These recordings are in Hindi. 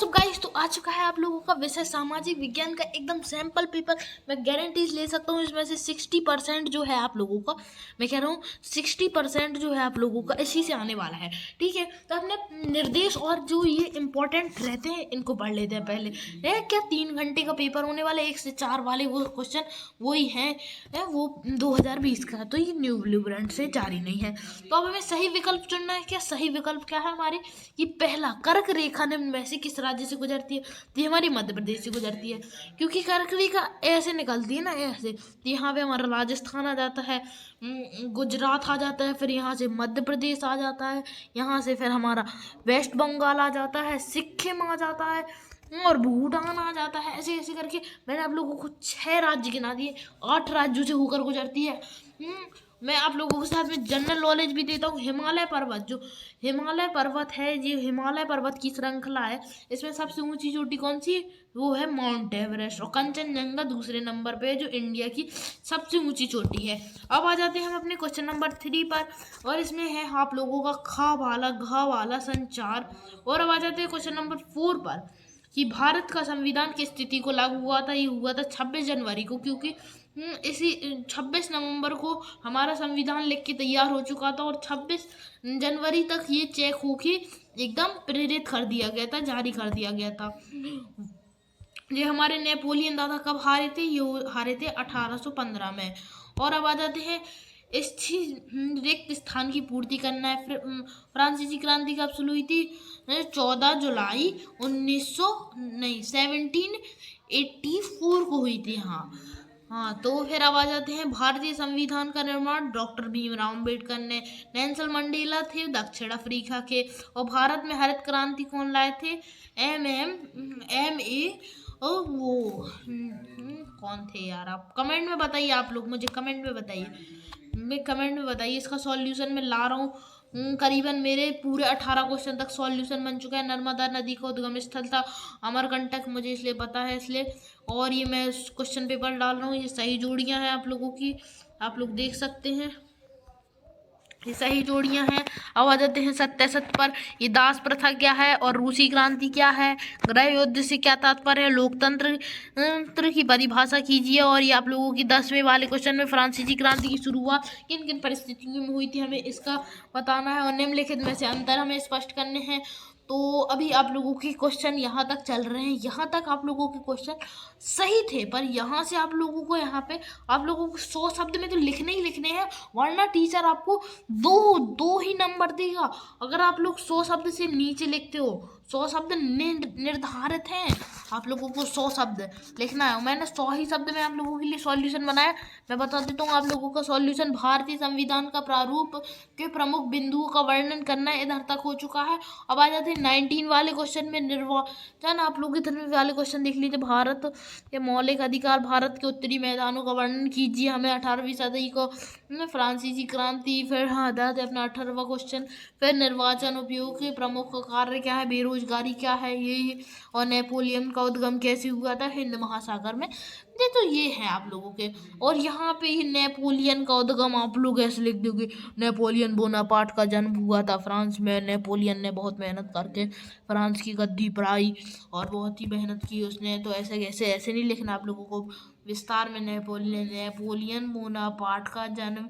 व्हाट्सअप गाइस, तो आ चुका है आप लोगों का विषय सामाजिक विज्ञान का एकदम सैंपल पेपर। मैं गारंटीज ले सकता हूँ इसमें से 60% जो है आप लोगों का, मैं कह रहा हूँ 60% जो है आप लोगों का इसी से आने वाला है। ठीक है, तो अपने निर्देश और जो ये इंपॉर्टेंट रहते हैं इनको पढ़ लेते हैं पहले। क्या 3 घंटे का पेपर होने वाला है, 1 से 4 वाले वो क्वेश्चन वही हैं, वो 2020 का, तो ये न्यू ब्लूप्रिंट से जारी नहीं है। तो अब हमें सही विकल्प चुनना है। क्या सही विकल्प क्या है हमारे? ये पहला, कर्क रेखा निम्न में से किस राज्य से गुजरती है? तो ये हमारी मध्य प्रदेश से गुजरती है, क्योंकि कर्क रेखा ऐसे निकलती है ना, ऐसे। तो यहाँ पे हमारा राजस्थान आ जाता है, गुजरात आ जाता है, फिर यहाँ से मध्य प्रदेश आ जाता है, यहाँ से फिर हमारा वेस्ट बंगाल आ जाता है, सिक्किम आ जाता है और भूटान आ जाता है। ऐसे ऐसे करके मैंने आप लोगों को 6 राज्य गिना दिए, 8 राज्यों से होकर गुजरती है। मैं आप लोगों के साथ में जनरल नॉलेज भी देता हूँ। हिमालय पर्वत, जो हिमालय पर्वत है, ये हिमालय पर्वत की श्रृंखला है, इसमें सबसे ऊंची चोटी कौन सी है? वो है माउंट एवरेस्ट, और कंचनजंगा दूसरे नंबर पे है, जो इंडिया की सबसे ऊंची चोटी है। अब आ जाते हैं हम अपने क्वेश्चन नंबर 3 पर, और इसमें है आप लोगों का खा वाला घा वाला संचार। और अब आ जाते हैं क्वेश्चन नंबर 4 पर, कि भारत का संविधान किस तिथि को लागू हुआ था? ये हुआ था 26 जनवरी को, क्योंकि इसी 26 नवंबर को हमारा संविधान लिख के तैयार हो चुका था, और 26 जनवरी तक ये चेक होके एकदम प्रेरित कर दिया गया था, जारी कर दिया गया था। ये हमारे नेपोलियन दादा कब हारे थे? ये हारे थे 1815 में। और अब आ जाते हैं रिक्त स्थान की पूर्ति करना है। फ्रांसीसी क्रांति कब शुरू हुई थी? 14 जुलाई 1784 को हुई थी। हाँ, तो फिर अब आ जाते हैं भारतीय संविधान का निर्माण डॉक्टर भीमराव अम्बेडकर ने। नेल्सन मंडेला थे दक्षिण अफ्रीका के। और भारत में हरित क्रांति कौन लाए थे? MA वो कौन थे यार? आप कमेंट में बताइए, आप लोग मुझे कमेंट में बताइए, इसका सॉल्यूशन मैं ला रहा हूँ। करीबन मेरे पूरे 18 क्वेश्चन तक सॉल्यूशन बन चुका है। नर्मदा नदी का उद्गम स्थल था अमरकंटक, मुझे इसलिए पता है, इसलिए। और ये मैं क्वेश्चन पेपर डाल रहा हूँ, ये सही जोड़ियाँ हैं आप लोगों की, आप लोग देख सकते हैं, ये सही जोड़ियां हैं। अब आ जाते हैं सत्य पर, ये दास प्रथा क्या है और रूसी क्रांति क्या है? गृह युद्ध से क्या तात्पर्य है? लोकतंत्र की परिभाषा कीजिए। और ये आप लोगों की 10वें वाले क्वेश्चन में फ्रांसीसी क्रांति की शुरुआत किन किन परिस्थितियों में हुई थी, हमें इसका बताना है, और निम्नलिखित में से अंतर हमें स्पष्ट करने हैं। तो अभी आप लोगों के क्वेश्चन यहाँ तक चल रहे हैं, यहाँ तक आप लोगों के क्वेश्चन सही थे, पर यहाँ से आप लोगों को, यहाँ पे आप लोगों को 100 शब्द में तो लिखने ही लिखने हैं, वरना टीचर आपको दो ही नंबर देगा। अगर आप लोग 100 शब्द से नीचे लिखते हो, 100 शब्द निर्धारित हैं, आप लोगों को 100 शब्द लिखना है। मैंने 100 ही शब्द में आप लोगों के लिए सॉल्यूशन बनाया। मैं बता देता हूँ आप लोगों का सॉल्यूशन। भारतीय संविधान का प्रारूप के प्रमुख बिंदुओं का वर्णन करना इधर तक हो चुका है। अब आ जाते हैं 19 वाले क्वेश्चन में, निर्वाचन। आप लोग इधर वाले क्वेश्चन देख लीजिए। भारत के मौलिक अधिकार, भारत के उत्तरी मैदानों का वर्णन कीजिए। हमें 18वीं सदी को फ्रांसीसी क्रांति, फिर दादा अपना 18वां क्वेश्चन, फिर निर्वाचन उपयोग के प्रमुख कार्य क्या है, बेरोजगारी क्या है, ये, और नेपोलियन का उद्गम कैसे हुआ था हिंद महासागर में। तो ये है आप लोगों के। और यहाँ पे ही नेपोलियन का उद्गम आप लोग ऐसे लिख दोगे, नेपोलियन बोनापार्ट का जन्म हुआ था फ्रांस में। नेपोलियन ने बहुत मेहनत करके फ्रांस की गद्दी पर आई और बहुत ही मेहनत की उसने। तो ऐसे नहीं लिखना आप लोगों को, विस्तार में। नेपोलियन बोनापार्ट का जन्म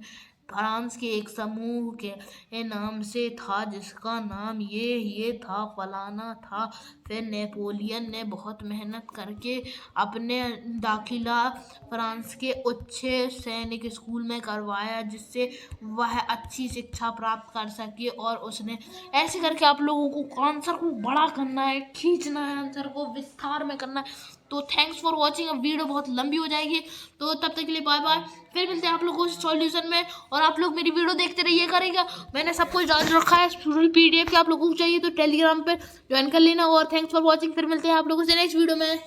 फ्रांस के एक समूह के नाम से था, जिसका नाम ये था, फलाना था। फिर नेपोलियन ने बहुत मेहनत करके अपने दाखिला फ्रांस के उच्च सैनिक स्कूल में करवाया, जिससे वह अच्छी शिक्षा प्राप्त कर सके। और उसने ऐसे करके आप लोगों को आंसर को बड़ा करना है, खींचना है, आंसर को विस्तार में करना है। तो थैंक्स फॉर वॉचिंग। अब वीडियो बहुत लंबी हो जाएगी, तो तब तक के लिए बाय बाय। फिर मिलते हैं आप लोगों से सॉल्यूशन में, और आप लोग मेरी वीडियो देखते रहिए करेगा। मैंने सब कुछ डाल रखा है, पूरी PDF की। आप लोगों को चाहिए तो टेलीग्राम पे ज्वाइन कर लेना। और थैंक्स फॉर वॉचिंग। फिर मिलते हैं आप लोगों से नेक्स्ट वीडियो में।